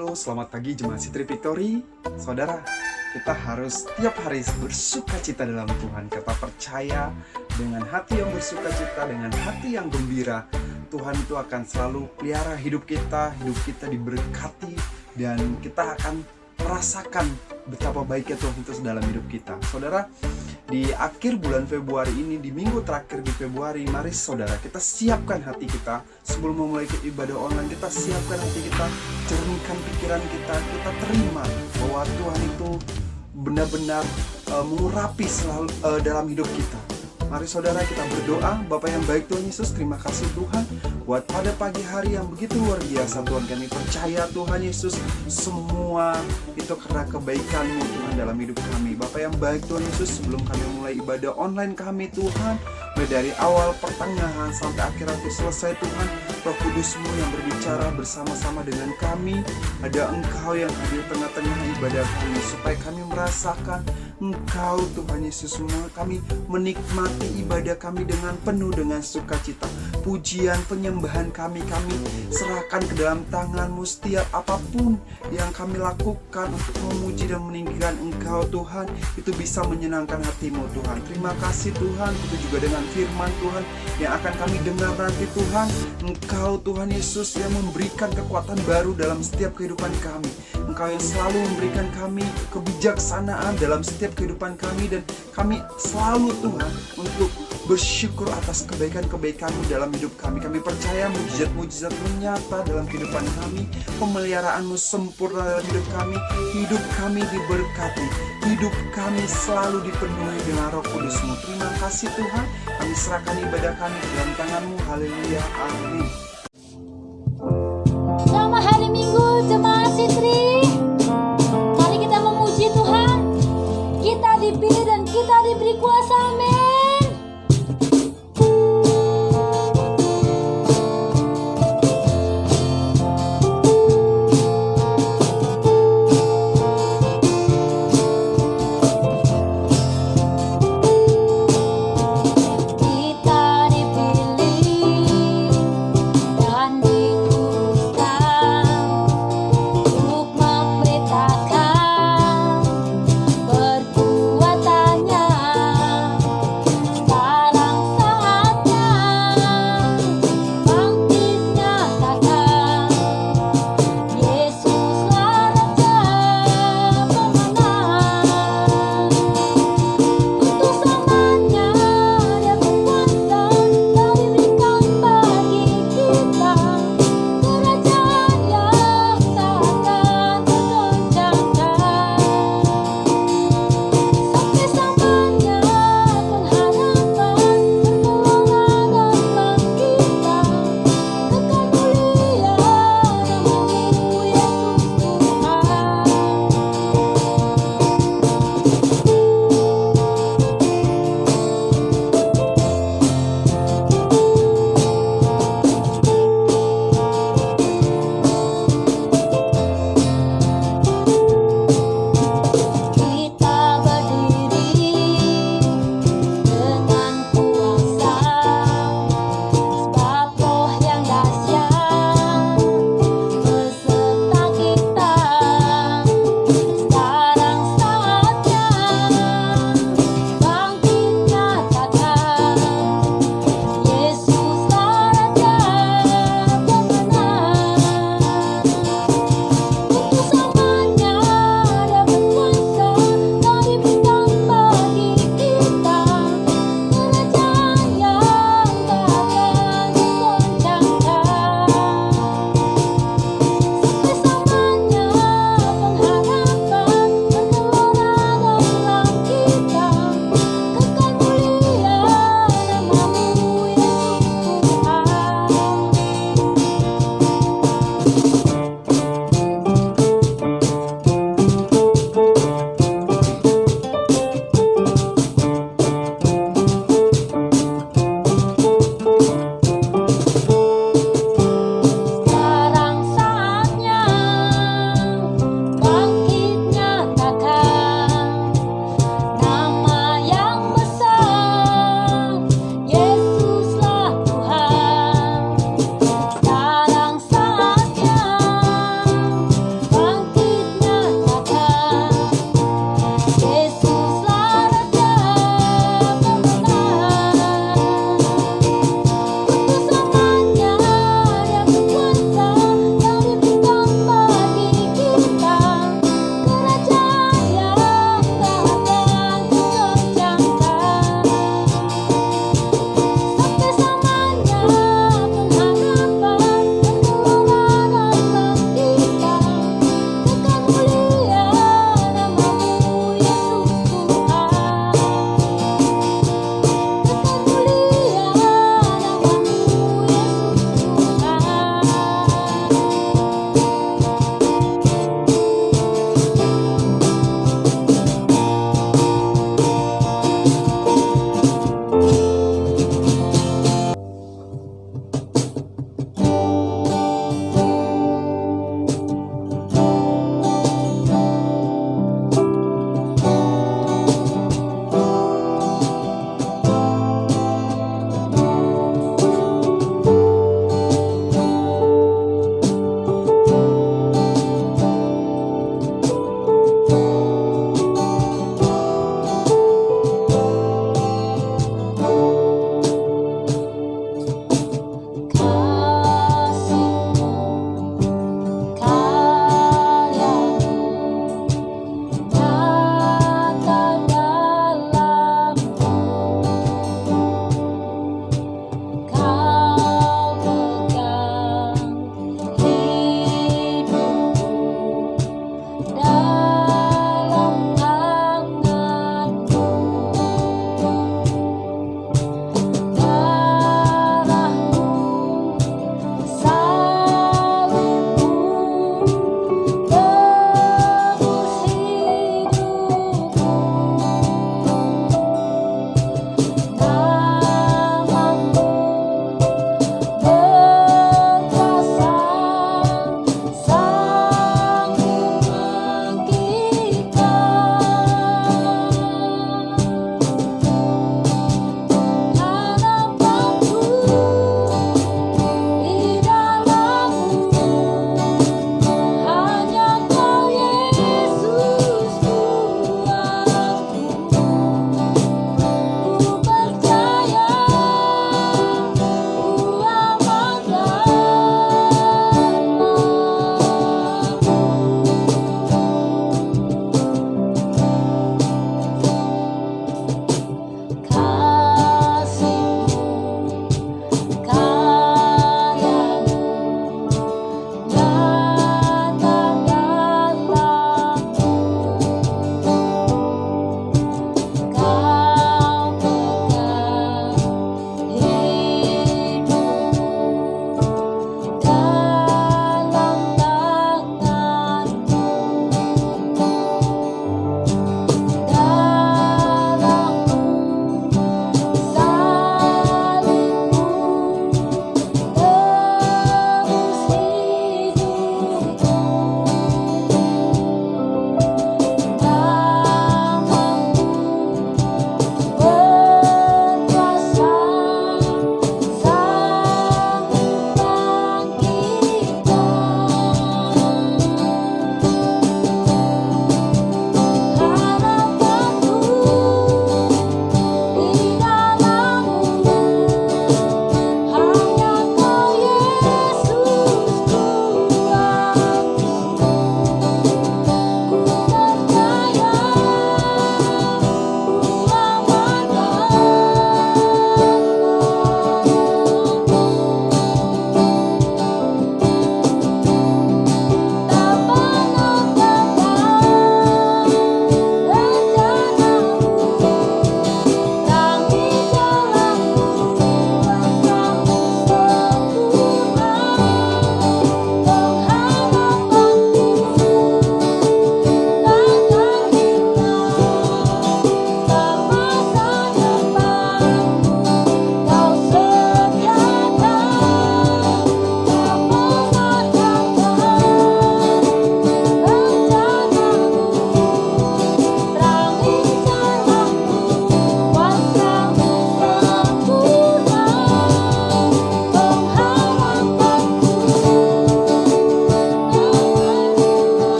Halo, selamat pagi Jemaat Citri Victory. Saudara, kita harus tiap hari bersuka cita dalam Tuhan. Kita percaya dengan hati yang bersuka cita, dengan hati yang gembira, Tuhan itu akan selalu pelihara hidup kita diberkati, dan kita akan merasakan betapa baiknya Tuhan itu dalam hidup kita. Saudara, di akhir bulan Februari ini, di minggu terakhir di Februari, mari saudara kita siapkan hati kita sebelum memulai ibadah online. Kita siapkan hati kita, cernihkan pikiran kita, kita terima bahwa Tuhan itu benar-benar mengurapi selalu dalam hidup kita. Mari saudara kita berdoa. Bapa yang baik Tuhan Yesus, terima kasih Tuhan buat pada pagi hari yang begitu luar biasa Tuhan. Kami percaya Tuhan Yesus, semua itu karena kebaikan-Mu Tuhan dalam hidup kami. Bapa yang baik Tuhan Yesus, sebelum kami mulai ibadah online kami Tuhan, mulai dari awal, pertengahan, sampai akhir waktu selesai Tuhan, Roh Kudus-Mu yang berbicara bersama-sama dengan kami. Ada Engkau yang hadir tengah-tengah ibadah kami, supaya kami merasakan Engkau Tuhan Yesus. Kami menikmati ibadah kami dengan penuh dengan sukacita. Pujian penyembahan kami serahkan ke dalam tangan-Mu. Setiap apapun yang kami lakukan untuk memuji dan meninggikan Engkau Tuhan, itu bisa menyenangkan hati-Mu Tuhan. Terima kasih Tuhan. Itu juga dengan firman Tuhan yang akan kami dengar nanti Tuhan. Engkau Tuhan Yesus yang memberikan kekuatan baru dalam setiap kehidupan kami. Engkau yang selalu memberikan kami kebijaksanaan dalam setiap kehidupan kami, dan kami selalu Tuhan untuk bersyukur atas kebaikan-kebaikan-Mu dalam hidup kami. Kami percaya mujizat-mujizat-Mu nyata dalam kehidupan kami, pemeliharaan-Mu sempurna dalam hidup kami diberkati, hidup kami selalu dipenuhi dengan Roh Kudus-Mu. Terima kasih Tuhan, kami serahkan ibadah kami ke dalam tangan-Mu. Haleluya, amin. Selamat hari Minggu Jemaat Citri. Mari kita memuji Tuhan. Kita dipilih dan kita diberi kuasa, amin. Kita dipilih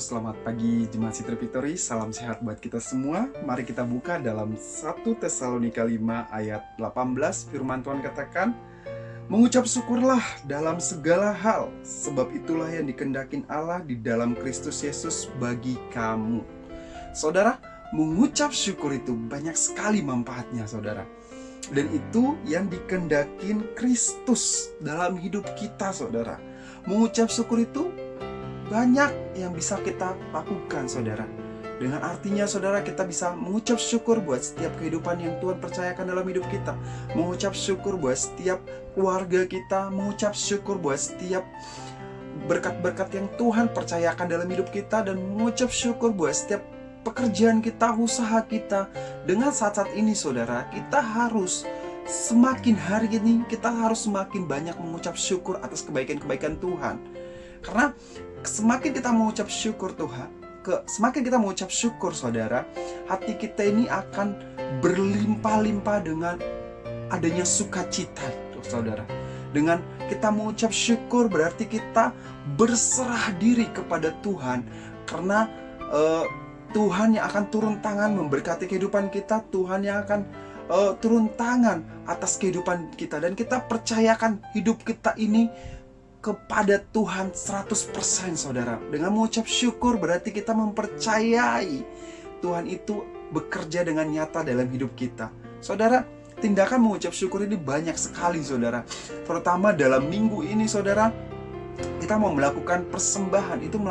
selamat pagi Jemaat Citra Victory, salam sehat buat kita semua. Mari kita buka dalam 1 Tesalonika 5 ayat 18, firman Tuhan katakan, mengucap syukurlah dalam segala hal, sebab itulah yang dikehendakin Allah di dalam Kristus Yesus bagi kamu. Saudara, mengucap syukur itu banyak sekali manfaatnya, saudara. Dan itu yang dikehendakin Kristus dalam hidup kita, saudara. Mengucap syukur itu banyak yang bisa kita lakukan, saudara. Dengan artinya, saudara, kita bisa mengucap syukur buat setiap kehidupan yang Tuhan percayakan dalam hidup kita. Mengucap syukur buat setiap keluarga kita. Mengucap syukur buat setiap berkat-berkat yang Tuhan percayakan dalam hidup kita. Dan mengucap syukur buat setiap pekerjaan kita, usaha kita. Dengan saat-saat ini, saudara, kita harus semakin hari ini, kita harus semakin banyak mengucap syukur atas kebaikan-kebaikan Tuhan. Karena semakin kita mengucap syukur Tuhan, semakin kita mengucap syukur, saudara, hati kita ini akan berlimpah-limpah dengan adanya sukacita, saudara. Dengan kita mengucap syukur berarti kita berserah diri kepada Tuhan. Karena Tuhan yang akan turun tangan memberkati kehidupan kita. Tuhan yang akan turun tangan atas kehidupan kita. Dan kita percayakan hidup kita ini kepada Tuhan 100%, saudara. Dengan mengucap syukur berarti kita mempercayai Tuhan itu bekerja dengan nyata dalam hidup kita. Saudara, tindakan mengucap syukur ini banyak sekali, saudara. Terutama dalam minggu ini, saudara, kita mau melakukan persembahan. Itu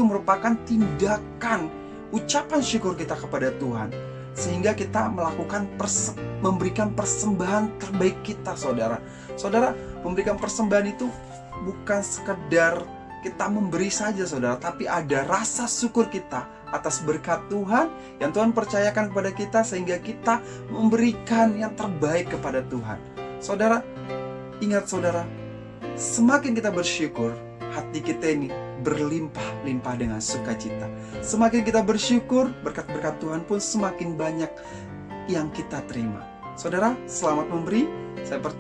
merupakan tindakan ucapan syukur kita kepada Tuhan. Sehingga kita memberikan persembahan terbaik kita, saudara. Saudara, memberikan persembahan itu bukan sekedar kita memberi saja, saudara, tapi ada rasa syukur kita atas berkat Tuhan yang Tuhan percayakan kepada kita, sehingga kita memberikan yang terbaik kepada Tuhan. Saudara, ingat, saudara, semakin kita bersyukur, hati kita ini berlimpah-limpah dengan sukacita. Semakin kita bersyukur, berkat-berkat Tuhan pun semakin banyak yang kita terima. Saudara, selamat memberi.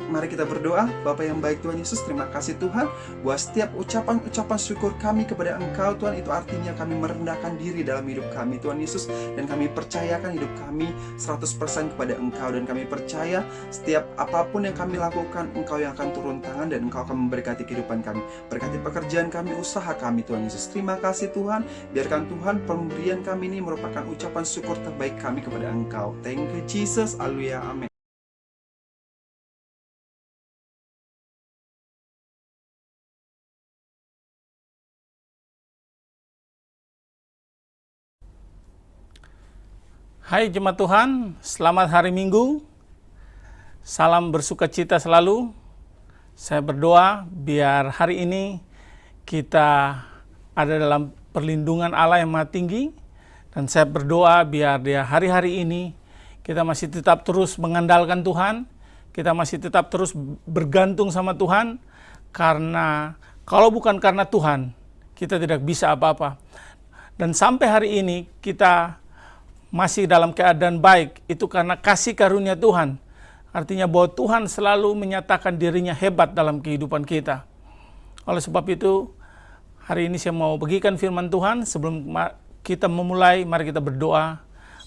Mari kita berdoa. Bapa yang baik, Tuhan Yesus, terima kasih Tuhan buat setiap ucapan syukur kami kepada Engkau, Tuhan. Itu artinya kami merendahkan diri dalam hidup kami, Tuhan Yesus, dan kami percayakan hidup kami 100% kepada Engkau. Dan kami percaya setiap apapun yang kami lakukan, Engkau yang akan turun tangan dan Engkau akan memberkati kehidupan kami. Berkati pekerjaan kami, usaha kami, Tuhan Yesus. Terima kasih Tuhan. Biarkan Tuhan pemberian kami ini merupakan ucapan syukur terbaik kami kepada Engkau. Thank you Jesus. Haleluya. Amin. Hai jemaat Tuhan, selamat hari Minggu. Salam bersukacita selalu. Saya berdoa biar hari ini kita ada dalam perlindungan Allah yang Maha Tinggi. Dan saya berdoa biar di hari-hari ini kita masih tetap terus mengandalkan Tuhan. Kita masih tetap terus bergantung sama Tuhan. Karena kalau bukan karena Tuhan, kita tidak bisa apa-apa. Dan sampai hari ini kita masih dalam keadaan baik, itu karena kasih karunia Tuhan. Artinya bahwa Tuhan selalu menyatakan dirinya hebat dalam kehidupan kita. Oleh sebab itu, hari ini saya mau bagikan firman Tuhan. Sebelum kita memulai, mari kita berdoa.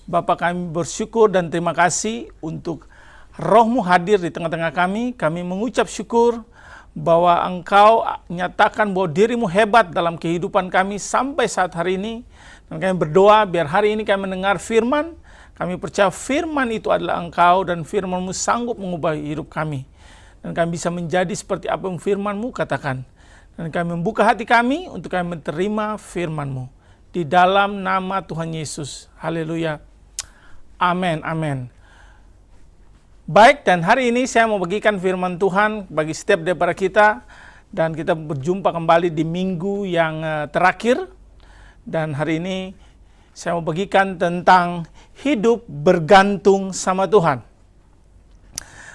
Bapa, kami bersyukur dan terima kasih untuk Roh-Mu hadir di tengah-tengah kami. Kami mengucap syukur bahwa Engkau nyatakan bahwa dirimu hebat dalam kehidupan kami sampai saat hari ini. Dan kami berdoa biar hari ini kami mendengar firman. Kami percaya firman itu adalah Engkau dan firman-Mu sanggup mengubah hidup kami. Dan kami bisa menjadi seperti apa yang firman-Mu katakan. Dan kami membuka hati kami untuk kami menerima firman-Mu. Di dalam nama Tuhan Yesus. Haleluya. Amin, amin. Baik, dan hari ini saya mau bagikan firman Tuhan bagi setiap daripada kita. Dan kita berjumpa kembali di minggu yang terakhir. Dan hari ini saya mau bagikan tentang hidup bergantung sama Tuhan.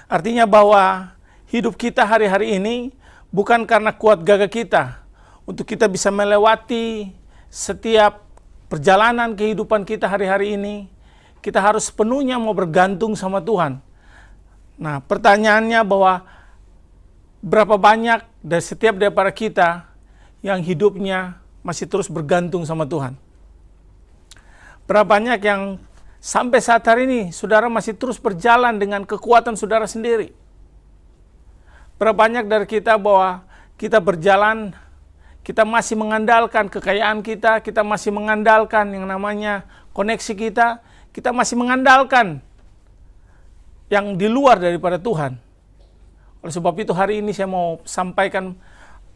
Artinya bahwa hidup kita hari-hari ini bukan karena kuat gagah kita. Untuk kita bisa melewati setiap perjalanan kehidupan kita hari-hari ini, kita harus sepenuhnya mau bergantung sama Tuhan. Nah, pertanyaannya bahwa berapa banyak dari setiap daripada kita yang hidupnya masih terus bergantung sama Tuhan? Berapa banyak yang sampai saat hari ini saudara masih terus berjalan dengan kekuatan saudara sendiri? Berapa banyak dari kita bahwa kita berjalan, kita masih mengandalkan kekayaan kita, kita masih mengandalkan yang namanya koneksi kita masih mengandalkan yang di luar daripada Tuhan. Oleh sebab itu hari ini saya mau sampaikan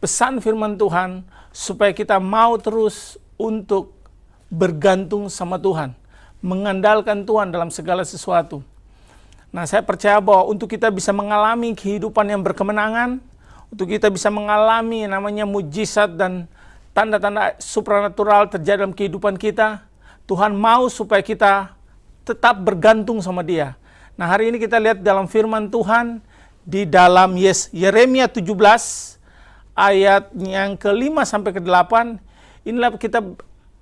pesan firman Tuhan supaya kita mau terus untuk bergantung sama Tuhan, mengandalkan Tuhan dalam segala sesuatu. Nah, saya percaya bahwa untuk kita bisa mengalami kehidupan yang berkemenangan, untuk kita bisa mengalami namanya mujizat dan tanda-tanda supranatural terjadi dalam kehidupan kita, Tuhan mau supaya kita tetap bergantung sama Dia. Nah, hari ini kita lihat dalam firman Tuhan di dalam Yeremia 17 ayat yang ke-5 sampai ke-8. Inilah kita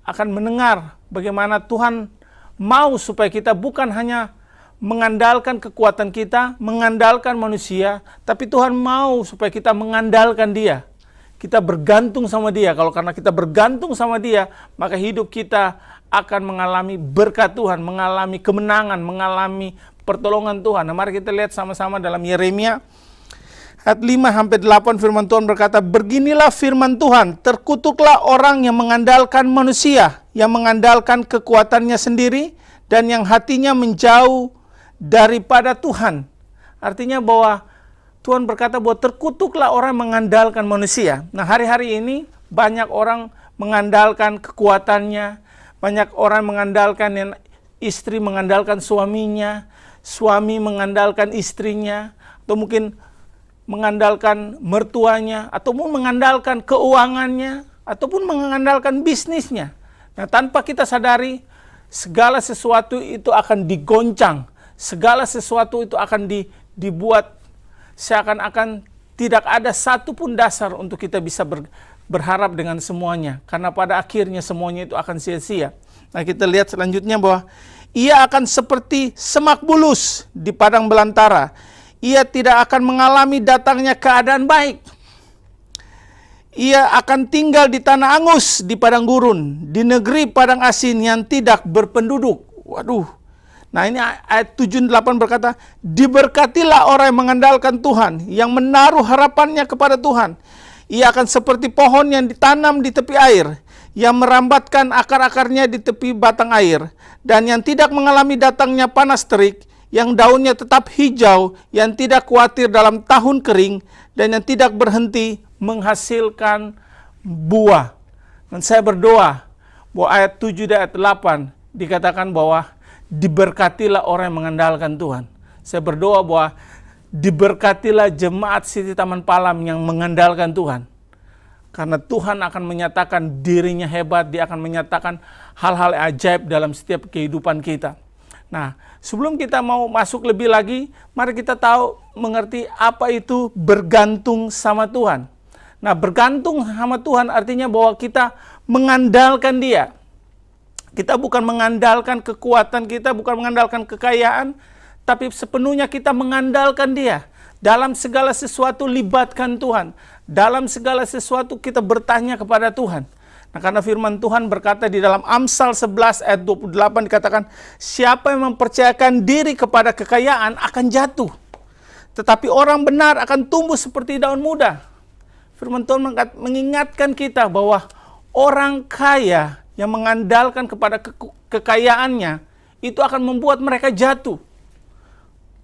akan mendengar bagaimana Tuhan mau supaya kita bukan hanya mengandalkan kekuatan kita, mengandalkan manusia, tapi Tuhan mau supaya kita mengandalkan Dia. Kita bergantung sama Dia. Kalau karena kita bergantung sama Dia, maka hidup kita akan mengalami berkat Tuhan, mengalami kemenangan, mengalami pertolongan Tuhan. Nah, mari kita lihat sama-sama dalam Yeremia ayat 5-8 firman Tuhan berkata, "Beginilah firman Tuhan, terkutuklah orang yang mengandalkan manusia, yang mengandalkan kekuatannya sendiri, dan yang hatinya menjauh daripada Tuhan." Artinya bahwa Tuhan berkata bahwa terkutuklah orang yang mengandalkan manusia. Nah, hari-hari ini banyak orang mengandalkan kekuatannya, banyak orang mengandalkan yang istri mengandalkan suaminya, suami mengandalkan istrinya, atau mungkin mengandalkan mertuanya, ataupun mengandalkan keuangannya, ataupun mengandalkan bisnisnya. Nah, tanpa kita sadari, segala sesuatu itu akan digoncang, segala sesuatu itu akan dibuat seakan-akan tidak ada satupun dasar untuk kita bisa berharap dengan semuanya. Karena pada akhirnya semuanya itu akan sia-sia. Nah, kita lihat selanjutnya bahwa ia akan seperti semak bulus di padang belantara. Ia tidak akan mengalami datangnya keadaan baik. Ia akan tinggal di tanah angus, di padang gurun, di negeri padang asin yang tidak berpenduduk. Waduh. Nah, ini ayat 7-8 berkata, "Diberkatilah orang yang mengandalkan Tuhan, yang menaruh harapannya kepada Tuhan. Ia akan seperti pohon yang ditanam di tepi air, yang merambatkan akar-akarnya di tepi batang air, dan yang tidak mengalami datangnya panas terik, yang daunnya tetap hijau, yang tidak khawatir dalam tahun kering, dan yang tidak berhenti menghasilkan buah." Dan saya berdoa bahwa ayat 7 dan ayat 8 dikatakan bahwa diberkatilah orang yang mengandalkan Tuhan. Saya berdoa bahwa diberkatilah jemaat City Taman Palam yang mengandalkan Tuhan. Karena Tuhan akan menyatakan dirinya hebat, Dia akan menyatakan hal-hal ajaib dalam setiap kehidupan kita. Nah, sebelum kita mau masuk lebih lagi, mari kita tahu, mengerti apa itu bergantung sama Tuhan. Nah, bergantung sama Tuhan artinya bahwa kita mengandalkan Dia. Kita bukan mengandalkan kekuatan kita, bukan mengandalkan kekayaan, tapi sepenuhnya kita mengandalkan Dia. Dalam segala sesuatu libatkan Tuhan. Dalam segala sesuatu kita bertanya kepada Tuhan. Nah, karena firman Tuhan berkata di dalam Amsal 11 ayat 28 dikatakan, "Siapa yang mempercayakan diri kepada kekayaan akan jatuh. Tetapi orang benar akan tumbuh seperti daun muda." Firman Tuhan mengingatkan kita bahwa orang kaya yang mengandalkan kepada kekayaannya itu akan membuat mereka jatuh.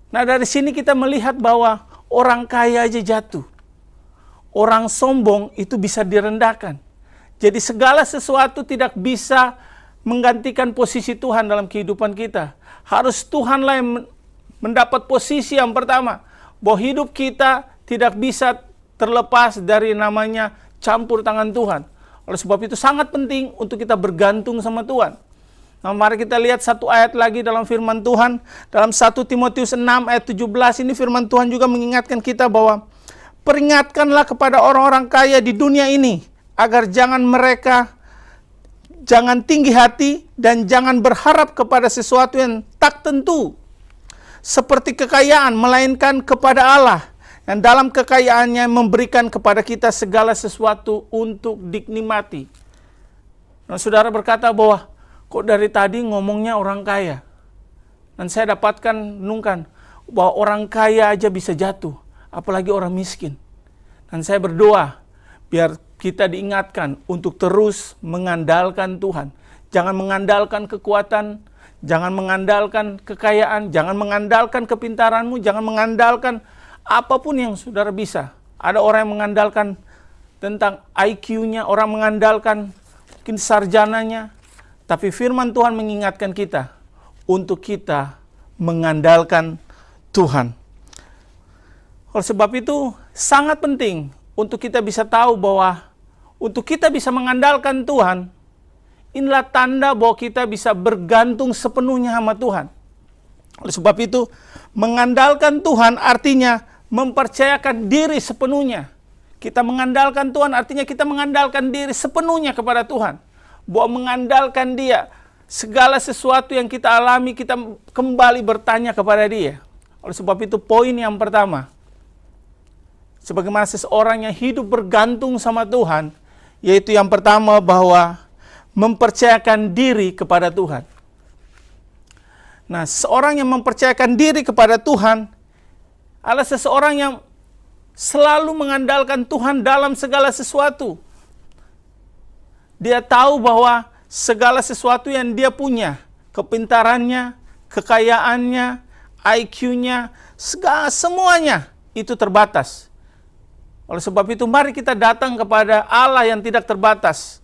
Nah, dari sini kita melihat bahwa orang kaya aja jatuh. Orang sombong itu bisa direndahkan. Jadi segala sesuatu tidak bisa menggantikan posisi Tuhan dalam kehidupan kita. Harus Tuhanlah yang mendapat posisi yang pertama. Bahwa hidup kita tidak bisa terlepas dari namanya campur tangan Tuhan. Oleh sebab itu sangat penting untuk kita bergantung sama Tuhan. Nah, mari kita lihat satu ayat lagi dalam firman Tuhan. Dalam 1 Timotius 6 ayat 17 ini firman Tuhan juga mengingatkan kita bahwa peringatkanlah kepada orang-orang kaya di dunia ini, agar jangan tinggi hati dan jangan berharap kepada sesuatu yang tak tentu seperti kekayaan, melainkan kepada Allah yang dalam kekayaannya memberikan kepada kita segala sesuatu untuk dinikmati. Dan saudara berkata bahwa, kok dari tadi ngomongnya orang kaya? Dan saya dapatkan, renungkan, bahwa orang kaya aja bisa jatuh, apalagi orang miskin. Dan saya berdoa, biar kita diingatkan untuk terus mengandalkan Tuhan. Jangan mengandalkan kekuatan, jangan mengandalkan kekayaan, jangan mengandalkan kepintaranmu, jangan mengandalkan apapun yang saudara bisa. Ada orang yang mengandalkan tentang IQ-nya, orang mengandalkan mungkin sarjananya. Tapi firman Tuhan mengingatkan kita untuk kita mengandalkan Tuhan. Oleh sebab itu sangat penting untuk kita bisa tahu bahwa untuk kita bisa mengandalkan Tuhan, inilah tanda bahwa kita bisa bergantung sepenuhnya sama Tuhan. Oleh sebab itu, mengandalkan Tuhan artinya mempercayakan diri sepenuhnya. Kita mengandalkan Tuhan artinya kita mengandalkan diri sepenuhnya kepada Tuhan. Bahwa mengandalkan Dia, segala sesuatu yang kita alami, kita kembali bertanya kepada Dia. Oleh sebab itu, poin yang pertama, sebagaimana seseorang yang hidup bergantung sama Tuhan, yaitu yang pertama bahwa mempercayakan diri kepada Tuhan. Nah, seorang yang mempercayakan diri kepada Tuhan adalah seseorang yang selalu mengandalkan Tuhan dalam segala sesuatu. Dia tahu bahwa segala sesuatu yang dia punya, kepintarannya, kekayaannya, IQ-nya, semuanya itu terbatas. Oleh sebab itu, mari kita datang kepada Allah yang tidak terbatas.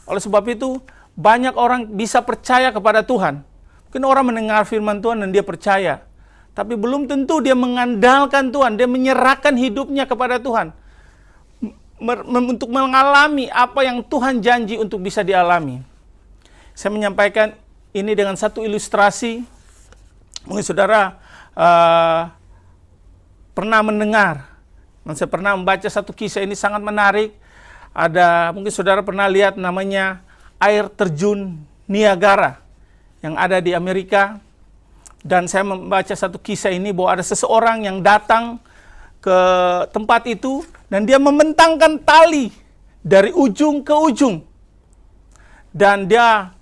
Oleh sebab itu, banyak orang bisa percaya kepada Tuhan. Mungkin orang mendengar firman Tuhan dan dia percaya. Tapi belum tentu dia mengandalkan Tuhan, dia menyerahkan hidupnya kepada Tuhan. Untuk mengalami apa yang Tuhan janji untuk bisa dialami. Saya menyampaikan ini dengan satu ilustrasi. Mungkin saudara pernah mendengar, dan saya pernah membaca satu kisah ini sangat menarik. Mungkin saudara pernah lihat namanya air terjun Niagara yang ada di Amerika. Dan saya membaca satu kisah ini bahwa ada seseorang yang datang ke tempat itu dan dia membentangkan tali dari ujung ke ujung. Dan dia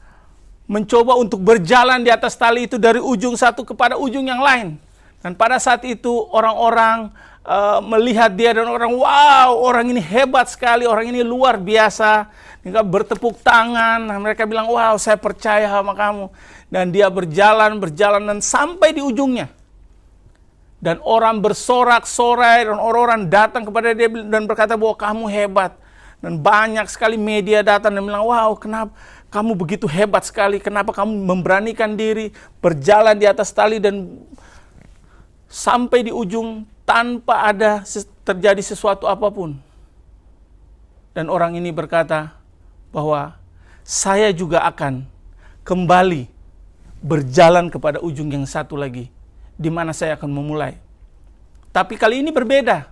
mencoba untuk berjalan di atas tali itu dari ujung satu kepada ujung yang lain. Dan pada saat itu orang-orang melihat dia dan wow, orang ini hebat sekali, orang ini luar biasa. Mereka bertepuk tangan, mereka bilang, wow, saya percaya sama kamu. Dan dia berjalan dan sampai di ujungnya. Dan orang bersorak-sorai dan orang-orang datang kepada dia dan berkata bahwa kamu hebat. Dan banyak sekali media datang dan bilang, wow, kenapa kamu begitu hebat sekali, kenapa kamu memberanikan diri berjalan di atas tali dan sampai di ujung tanpa ada terjadi sesuatu apapun. Dan orang ini berkata bahwa saya juga akan kembali berjalan kepada ujung yang satu lagi, di mana saya akan memulai. Tapi kali ini berbeda.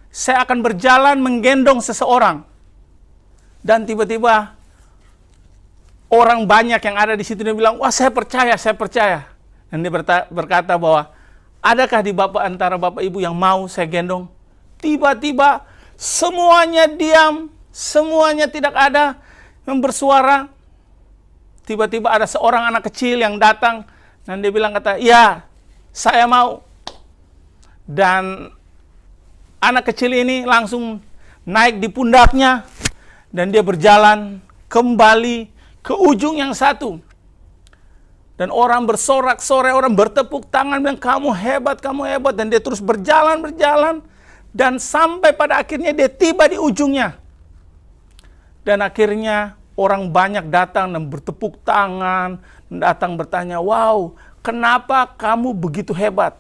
Saya akan berjalan menggendong seseorang. Dan tiba-tiba orang banyak yang ada di situ dia bilang, wah saya percaya. Dan dia berkata bahwa, adakah di antara bapak ibu yang mau saya gendong? Tiba-tiba semuanya diam, semuanya tidak ada yang bersuara. Tiba-tiba ada seorang anak kecil yang datang dan dia bilang ya saya mau. Dan anak kecil ini langsung naik di pundaknya dan dia berjalan kembali ke ujung yang satu. Dan orang bersorak-sorai, orang bertepuk tangan bilang kamu hebat. Dan dia terus berjalan dan sampai pada akhirnya dia tiba di ujungnya. Dan akhirnya orang banyak datang dan bertepuk tangan, datang bertanya, wow, kenapa kamu begitu hebat?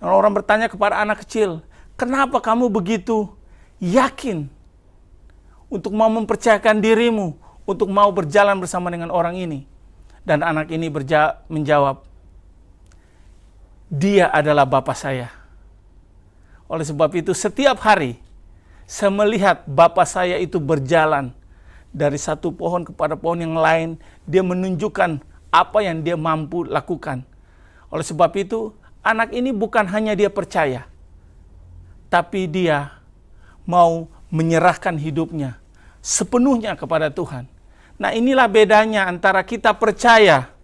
Dan orang bertanya kepada anak kecil, kenapa kamu begitu yakin untuk mau mempercayakan dirimu, untuk mau berjalan bersama dengan orang ini? Dan anak ini menjawab, dia adalah Bapa saya. Oleh sebab itu setiap hari saya melihat Bapa saya itu berjalan dari satu pohon kepada pohon yang lain. Dia menunjukkan apa yang dia mampu lakukan. Oleh sebab itu anak ini bukan hanya dia percaya, tapi dia mau menyerahkan hidupnya sepenuhnya kepada Tuhan. Nah, inilah bedanya antara kita percaya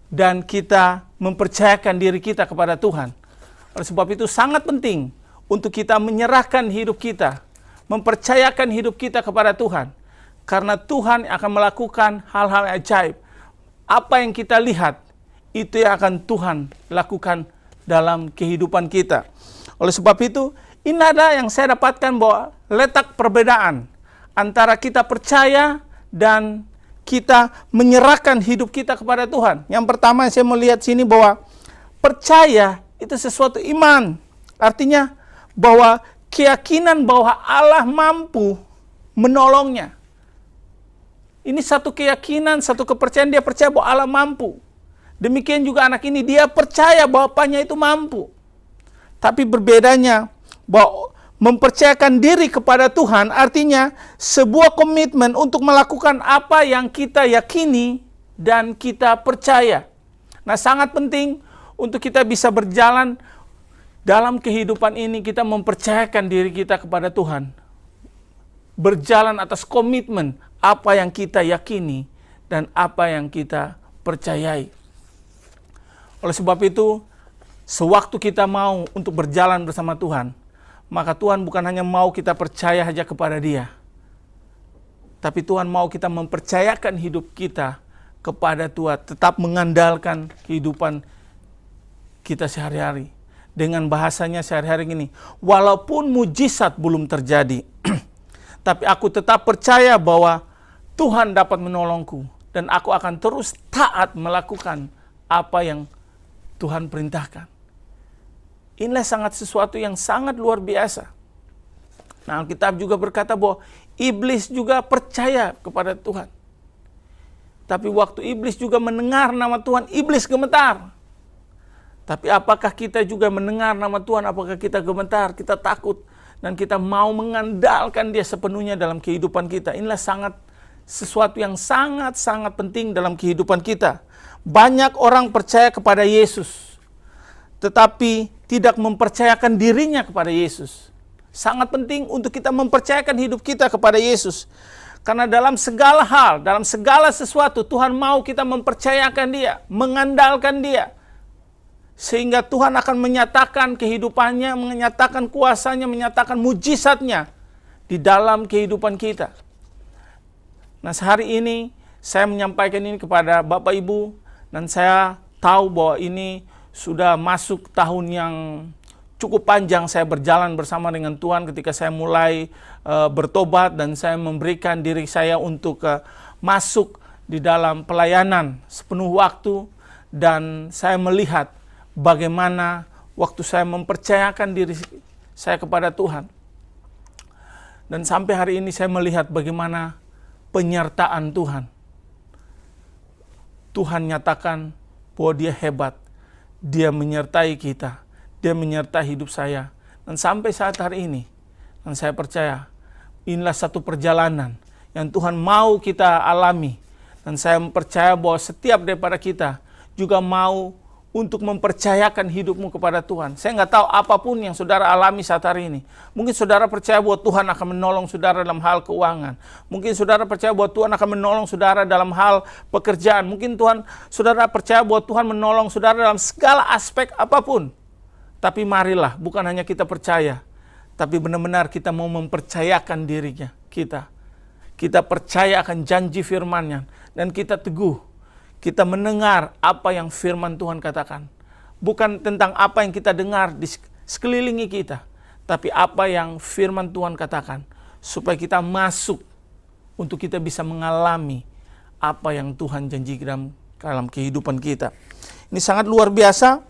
dan kita mempercayakan diri kita kepada Tuhan. Oleh sebab itu sangat penting untuk kita menyerahkan hidup kita, mempercayakan hidup kita kepada Tuhan. Karena Tuhan akan melakukan hal-hal ajaib. Apa yang kita lihat, itu yang akan Tuhan lakukan dalam kehidupan kita. Oleh sebab itu, ini ada yang saya dapatkan bahwa letak perbedaan antara kita percaya dan kita menyerahkan hidup kita kepada Tuhan. Yang pertama saya melihat sini bahwa percaya itu sesuatu iman. Artinya bahwa keyakinan bahwa Allah mampu menolongnya. Ini satu keyakinan, satu kepercayaan, dia percaya bahwa Allah mampu. Demikian juga anak ini, dia percaya bahwa bapaknya itu mampu. Tapi berbedanya bahwa mempercayakan diri kepada Tuhan artinya sebuah komitmen untuk melakukan apa yang kita yakini dan kita percaya. Nah, sangat penting untuk kita bisa berjalan dalam kehidupan ini, kita mempercayakan diri kita kepada Tuhan. Berjalan atas komitmen apa yang kita yakini dan apa yang kita percayai. Oleh sebab itu, sewaktu kita mau untuk berjalan bersama Tuhan, maka Tuhan bukan hanya mau kita percaya saja kepada Dia, tapi Tuhan mau kita mempercayakan hidup kita kepada Tuhan, tetap mengandalkan kehidupan kita sehari-hari. Dengan bahasanya sehari-hari ini, walaupun mujizat belum terjadi, tapi aku tetap percaya bahwa Tuhan dapat menolongku, dan aku akan terus taat melakukan apa yang Tuhan perintahkan. Inilah sesuatu yang sangat luar biasa. Nah, Alkitab juga berkata bahwa iblis juga percaya kepada Tuhan. Tapi waktu iblis juga mendengar nama Tuhan, iblis gemetar. Tapi apakah kita juga mendengar nama Tuhan, apakah kita gemetar, kita takut, dan kita mau mengandalkan Dia sepenuhnya dalam kehidupan kita? Inilah sesuatu yang sangat-sangat penting dalam kehidupan kita. Banyak orang percaya kepada Yesus, tetapi tidak mempercayakan dirinya kepada Yesus. Sangat penting untuk kita mempercayakan hidup kita kepada Yesus. Karena dalam segala hal, dalam segala sesuatu, Tuhan mau kita mempercayakan Dia, mengandalkan Dia. Sehingga Tuhan akan menyatakan kehidupannya, menyatakan kuasanya, menyatakan mujizatnya di dalam kehidupan kita. Nah, sehari ini saya menyampaikan ini kepada Bapak Ibu, dan saya tahu bahwa ini sudah masuk tahun yang cukup panjang saya berjalan bersama dengan Tuhan ketika saya mulai bertobat dan saya memberikan diri saya untuk masuk di dalam pelayanan sepenuh waktu, dan saya melihat bagaimana waktu saya mempercayakan diri saya kepada Tuhan. Dan sampai hari ini saya melihat bagaimana penyertaan Tuhan. Tuhan nyatakan bahwa Dia hebat. Dia menyertai kita, Dia menyertai hidup saya. Dan sampai saat hari ini, dan saya percaya, inilah satu perjalanan yang Tuhan mau kita alami. Dan saya percaya bahwa setiap daripada kita juga mau untuk mempercayakan hidupmu kepada Tuhan. Saya nggak tahu apapun yang saudara alami saat hari ini. Mungkin saudara percaya bahwa Tuhan akan menolong saudara dalam hal keuangan. Mungkin saudara percaya bahwa Tuhan akan menolong saudara dalam hal pekerjaan. Mungkin saudara percaya bahwa Tuhan menolong saudara dalam segala aspek apapun. Tapi marilah, bukan hanya kita percaya, tapi benar-benar kita mau mempercayakan dirinya kita. Kita percaya akan janji firman-Nya, dan kita teguh. Kita mendengar apa yang firman Tuhan katakan. Bukan tentang apa yang kita dengar di sekelilingi kita, tapi apa yang firman Tuhan katakan. Supaya kita masuk untuk kita bisa mengalami apa yang Tuhan janjikan dalam kehidupan kita. Ini sangat luar biasa.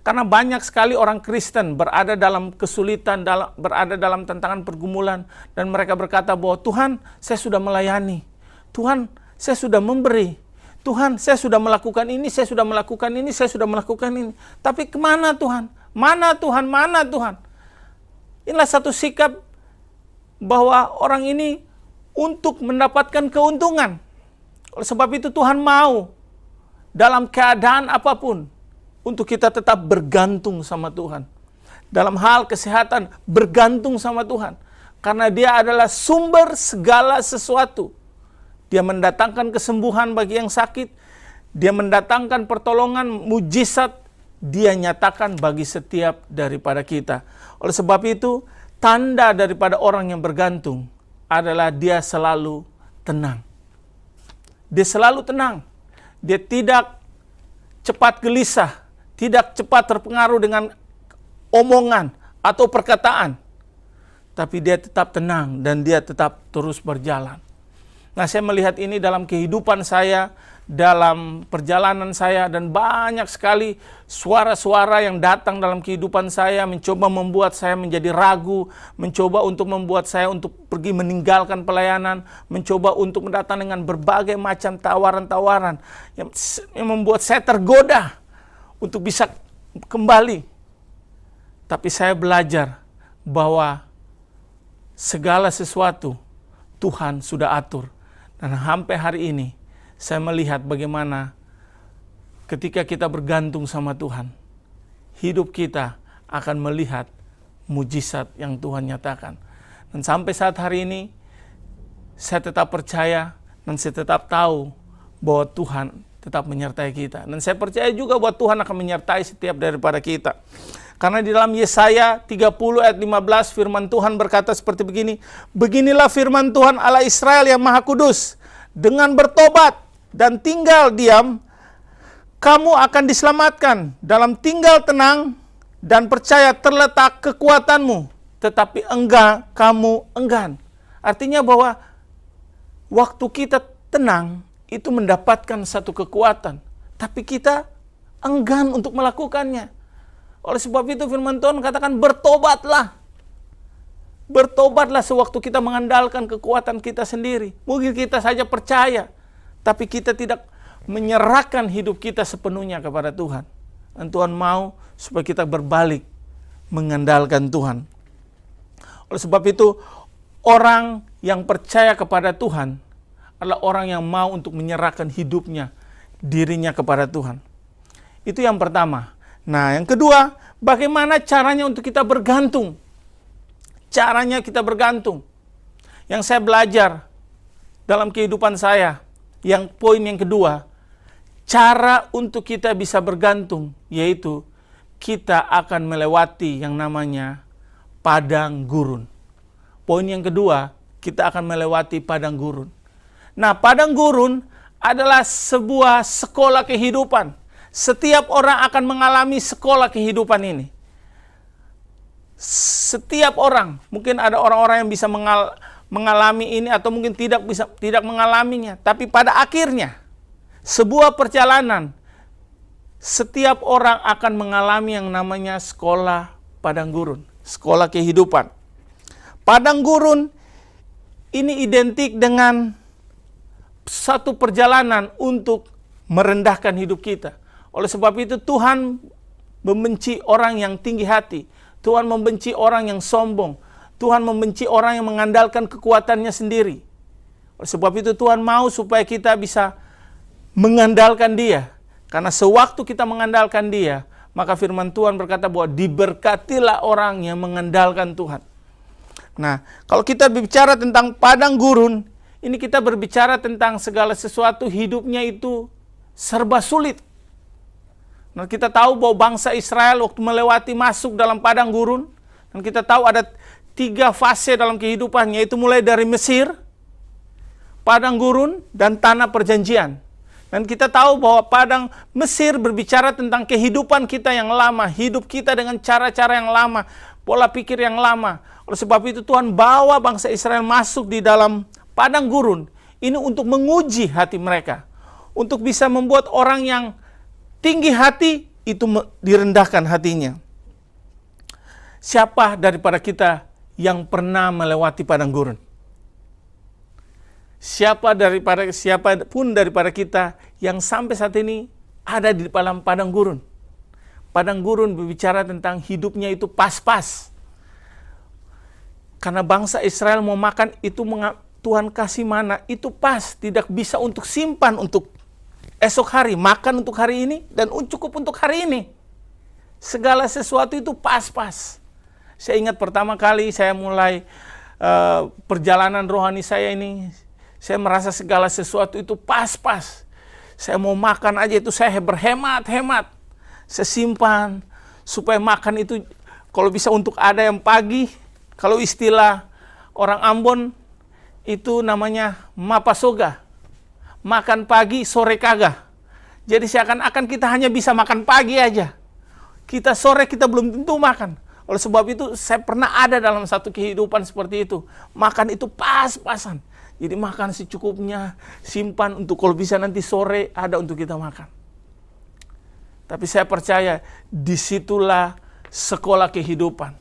Karena banyak sekali orang Kristen berada dalam kesulitan, berada dalam tantangan pergumulan. Dan mereka berkata bahwa Tuhan, saya sudah melayani. Tuhan, saya sudah memberi. Tuhan, saya sudah melakukan ini, saya sudah melakukan ini, saya sudah melakukan ini. Tapi kemana Tuhan? Mana Tuhan? Mana Tuhan? Inilah satu sikap bahwa orang ini untuk mendapatkan keuntungan. Oleh sebab itu Tuhan mau dalam keadaan apapun untuk kita tetap bergantung sama Tuhan. Dalam hal kesehatan, bergantung sama Tuhan. Karena Dia adalah sumber segala sesuatu. Dia mendatangkan kesembuhan bagi yang sakit. Dia mendatangkan pertolongan, mujizat. Dia nyatakan bagi setiap daripada kita. Oleh sebab itu, tanda daripada orang yang bergantung adalah dia selalu tenang. Dia selalu tenang. Dia tidak cepat gelisah, tidak cepat terpengaruh dengan omongan atau perkataan. Tapi dia tetap tenang dan dia tetap terus berjalan. Nah, saya melihat ini dalam kehidupan saya, dalam perjalanan saya, dan banyak sekali suara-suara yang datang dalam kehidupan saya mencoba membuat saya menjadi ragu, mencoba untuk membuat saya untuk pergi meninggalkan pelayanan, mencoba untuk mendatang dengan berbagai macam tawaran-tawaran yang membuat saya tergoda untuk bisa kembali. Tapi saya belajar bahwa segala sesuatu Tuhan sudah atur. Dan sampai hari ini saya melihat bagaimana ketika kita bergantung sama Tuhan, hidup kita akan melihat mujizat yang Tuhan nyatakan. Dan sampai saat hari ini, saya tetap percaya dan saya tetap tahu bahwa Tuhan tetap menyertai kita. Dan saya percaya juga bahwa Tuhan akan menyertai setiap daripada kita. Karena di dalam Yesaya 30 ayat 15 firman Tuhan berkata seperti begini. Beginilah firman Tuhan Allah Israel yang Maha Kudus. Dengan bertobat dan tinggal diam, kamu akan diselamatkan. Dalam tinggal tenang dan percaya terletak kekuatanmu. Tetapi kamu enggan. Artinya bahwa waktu kita tenang itu mendapatkan satu kekuatan. Tapi kita enggan untuk melakukannya. Oleh sebab itu firman Tuhan katakan bertobatlah. Bertobatlah sewaktu kita mengandalkan kekuatan kita sendiri. Mungkin kita saja percaya, tapi kita tidak menyerahkan hidup kita sepenuhnya kepada Tuhan. Dan Tuhan mau supaya kita berbalik mengandalkan Tuhan. Oleh sebab itu, orang yang percaya kepada Tuhan adalah orang yang mau untuk menyerahkan hidupnya, dirinya kepada Tuhan. Itu yang pertama. Nah, yang kedua, bagaimana caranya untuk kita bergantung? Caranya kita bergantung. Yang saya belajar dalam kehidupan saya, yang poin yang kedua, cara untuk kita bisa bergantung, yaitu kita akan melewati yang namanya padang gurun. Poin yang kedua, kita akan melewati padang gurun. Nah, padang gurun adalah sebuah sekolah kehidupan. Setiap orang akan mengalami sekolah kehidupan ini. Setiap orang, mungkin ada orang-orang yang bisa mengalami ini atau mungkin tidak mengalaminya. Tapi pada akhirnya, sebuah perjalanan, setiap orang akan mengalami yang namanya sekolah padang gurun, sekolah kehidupan. Padang gurun ini identik dengan satu perjalanan untuk merendahkan hidup kita. Oleh sebab itu Tuhan membenci orang yang tinggi hati. Tuhan membenci orang yang sombong. Tuhan membenci orang yang mengandalkan kekuatannya sendiri. Oleh sebab itu Tuhan mau supaya kita bisa mengandalkan Dia. Karena sewaktu kita mengandalkan Dia, maka firman Tuhan berkata bahwa diberkatilah orang yang mengandalkan Tuhan. Nah, kalau kita berbicara tentang padang gurun, ini kita berbicara tentang segala sesuatu hidupnya itu serba sulit. Nah, kita tahu bahwa bangsa Israel waktu melewati masuk dalam padang gurun, dan kita tahu ada 3 fase dalam kehidupan, yaitu mulai dari Mesir, padang gurun, dan tanah perjanjian. Dan kita tahu bahwa padang Mesir berbicara tentang kehidupan kita yang lama, hidup kita dengan cara-cara yang lama, pola pikir yang lama. Oleh sebab itu Tuhan bawa bangsa Israel masuk di dalam padang gurun, ini untuk menguji hati mereka, untuk bisa membuat orang yang tinggi hati itu direndahkan hatinya. Siapa daripada kita yang pernah melewati padang gurun? Siapapun daripada kita yang sampai saat ini ada di dalam padang gurun. Padang gurun berbicara tentang hidupnya itu pas-pas. Karena bangsa Israel mau makan itu Tuhan kasih mana itu pas, tidak bisa untuk simpan untuk esok hari, makan untuk hari ini, dan cukup untuk hari ini. Segala sesuatu itu pas-pas. Saya ingat pertama kali saya mulai perjalanan rohani saya ini, Saya merasa segala sesuatu itu pas-pas. Saya mau makan aja itu saya berhemat-hemat. Saya simpan supaya makan itu kalau bisa untuk ada yang pagi. Kalau istilah orang Ambon itu namanya mapasoga. Makan pagi, sore kagak. Jadi seakan-akan kita hanya bisa makan pagi aja. Kita sore kita belum tentu makan. Oleh sebab itu saya pernah ada dalam satu kehidupan seperti itu. Makan itu pas-pasan. Jadi makan secukupnya, simpan untuk kalau bisa nanti sore ada untuk kita makan. Tapi saya percaya disitulah sekolah kehidupan.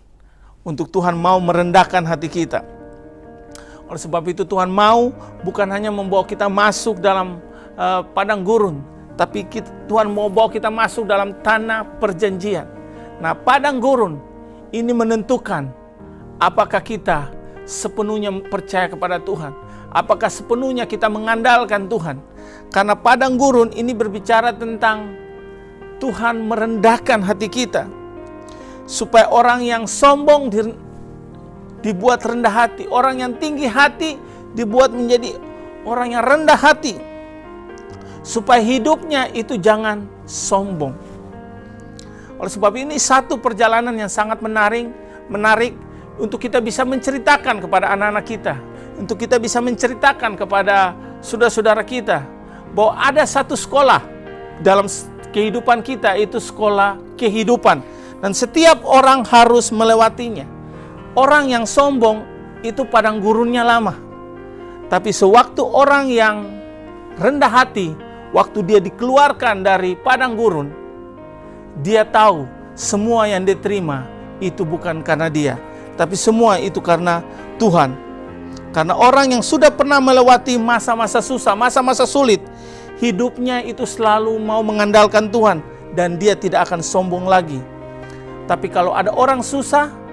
Untuk Tuhan mau merendahkan hati kita. Oleh sebab itu Tuhan mau bukan hanya membawa kita masuk dalam padang gurun, tapi Tuhan mau bawa kita masuk dalam tanah perjanjian. Nah, padang gurun ini menentukan apakah kita sepenuhnya percaya kepada Tuhan, apakah sepenuhnya kita mengandalkan Tuhan. Karena padang gurun ini berbicara tentang Tuhan merendahkan hati kita, supaya orang yang sombong dibuat rendah hati, orang yang tinggi hati dibuat menjadi orang yang rendah hati, supaya hidupnya itu jangan sombong. Oleh sebab ini satu perjalanan yang sangat menarik untuk kita bisa menceritakan kepada anak-anak kita, untuk kita bisa menceritakan kepada saudara-saudara kita bahwa ada satu sekolah dalam kehidupan kita, itu sekolah kehidupan, dan setiap orang harus melewatinya. Orang yang sombong itu padang gurunnya lama. Tapi sewaktu orang yang rendah hati, waktu dia dikeluarkan dari padang gurun, dia tahu semua yang dia terima itu bukan karena dia, tapi semua itu karena Tuhan. Karena orang yang sudah pernah melewati masa-masa susah, masa-masa sulit, hidupnya itu selalu mau mengandalkan Tuhan, dan dia tidak akan sombong lagi. Tapi kalau ada orang susah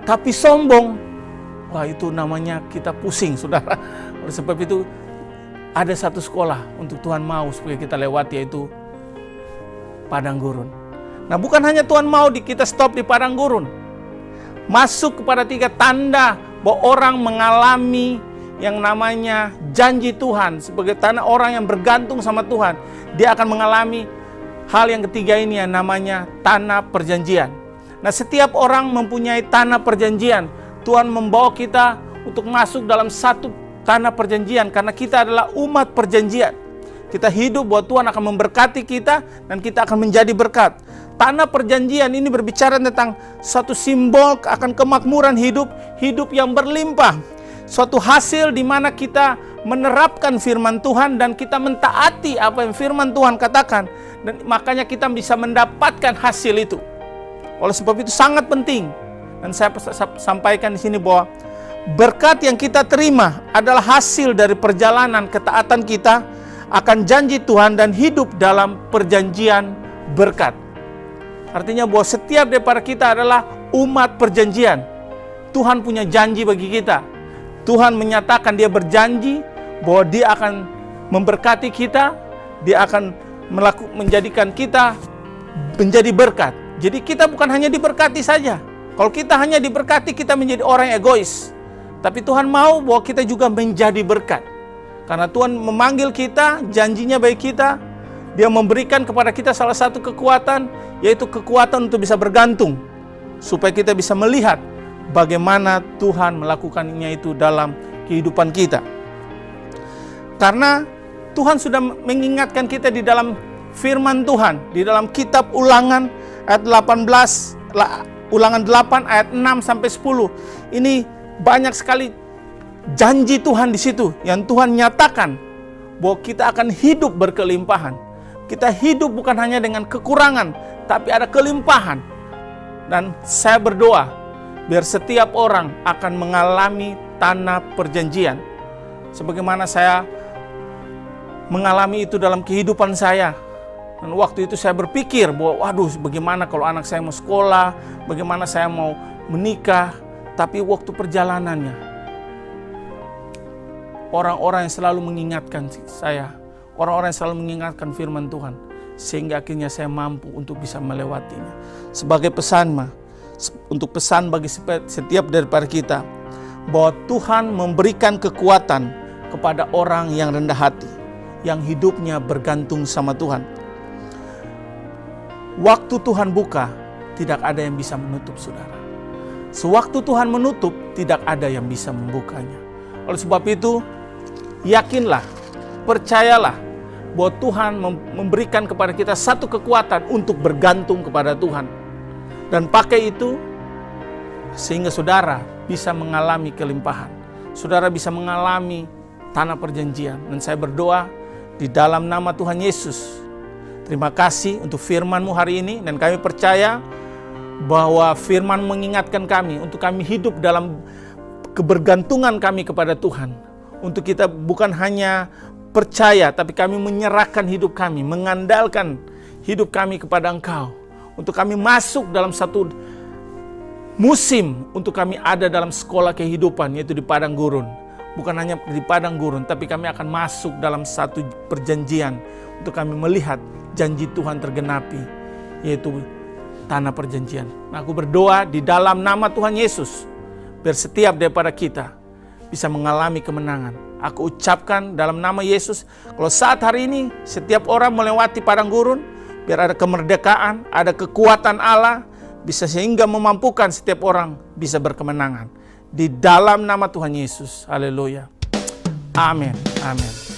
tapi sombong, wah itu namanya kita pusing, saudara. Oleh sebab itu ada satu sekolah untuk Tuhan mau supaya kita lewati, yaitu padang gurun. Nah, bukan hanya Tuhan mau kita stop di padang gurun, masuk kepada 3 tanda bahwa orang mengalami yang namanya janji Tuhan sebagai tanah orang yang bergantung sama Tuhan. Dia akan mengalami hal yang ketiga ini yang namanya tanah perjanjian. Nah, setiap orang mempunyai tanah perjanjian. Tuhan membawa kita untuk masuk dalam satu tanah perjanjian karena kita adalah umat perjanjian. Kita hidup bahwa Tuhan akan memberkati kita dan kita akan menjadi berkat. Tanah perjanjian ini berbicara tentang satu simbol akan kemakmuran hidup yang berlimpah. Suatu hasil di mana kita menerapkan firman Tuhan dan kita mentaati apa yang firman Tuhan katakan, dan makanya kita bisa mendapatkan hasil itu. Oleh sebab itu sangat penting, dan saya sampaikan di sini bahwa berkat yang kita terima adalah hasil dari perjalanan ketaatan kita akan janji Tuhan dan hidup dalam perjanjian berkat. Artinya bahwa setiap daripada kita adalah umat perjanjian. Tuhan punya janji bagi kita. Tuhan menyatakan dia berjanji bahwa dia akan memberkati kita, dia akan menjadikan kita menjadi berkat. Jadi kita bukan hanya diberkati saja. Kalau kita hanya diberkati, kita menjadi orang egois. Tapi Tuhan mau bahwa kita juga menjadi berkat. Karena Tuhan memanggil kita, janjinya bagi kita, dia memberikan kepada kita salah satu kekuatan, yaitu kekuatan untuk bisa bergantung. Supaya kita bisa melihat bagaimana Tuhan melakukannya itu dalam kehidupan kita. Karena Tuhan sudah mengingatkan kita di dalam firman Tuhan, di dalam kitab Ulangan ayat 18, Ulangan 8 ayat 6 sampai 10. Ini banyak sekali janji Tuhan di situ yang Tuhan nyatakan bahwa kita akan hidup berkelimpahan. Kita hidup bukan hanya dengan kekurangan, tapi ada kelimpahan. Dan saya berdoa biar setiap orang akan mengalami tanah perjanjian. Sebagaimana saya mengalami itu dalam kehidupan saya. Dan waktu itu saya berpikir bahwa waduh, bagaimana kalau anak saya mau sekolah, bagaimana saya mau menikah. Tapi waktu perjalanannya, orang-orang yang selalu mengingatkan saya, orang-orang yang selalu mengingatkan firman Tuhan, sehingga akhirnya saya mampu untuk bisa melewatinya. Sebagai pesan untuk pesan bagi setiap daripada kita, bahwa Tuhan memberikan kekuatan kepada orang yang rendah hati, yang hidupnya bergantung sama Tuhan. Waktu Tuhan buka, tidak ada yang bisa menutup, saudara. Sewaktu Tuhan menutup, tidak ada yang bisa membukanya. Oleh sebab itu, yakinlah, percayalah bahwa Tuhan memberikan kepada kita satu kekuatan untuk bergantung kepada Tuhan. Dan pakai itu, sehingga saudara bisa mengalami kelimpahan. Saudara bisa mengalami tanah perjanjian. Dan saya berdoa di dalam nama Tuhan Yesus. Terima kasih untuk firman-Mu hari ini. Dan kami percaya bahwa firman mengingatkan kami untuk kami hidup dalam kebergantungan kami kepada Tuhan. Untuk kita bukan hanya percaya, tapi kami menyerahkan hidup kami, mengandalkan hidup kami kepada Engkau. Untuk kami masuk dalam satu musim, untuk kami ada dalam sekolah kehidupan, yaitu di padang gurun. Bukan hanya di padang gurun, tapi kami akan masuk dalam satu perjanjian, untuk kami melihat janji Tuhan tergenapi, yaitu tanah perjanjian. Nah, aku berdoa di dalam nama Tuhan Yesus, biar setiap daripada kita bisa mengalami kemenangan. Aku ucapkan dalam nama Yesus, kalau saat hari ini setiap orang melewati padang gurun, biar ada kemerdekaan, ada kekuatan Allah, bisa sehingga memampukan setiap orang bisa berkemenangan. Di dalam nama Tuhan Yesus. Haleluya. Amin. Amin.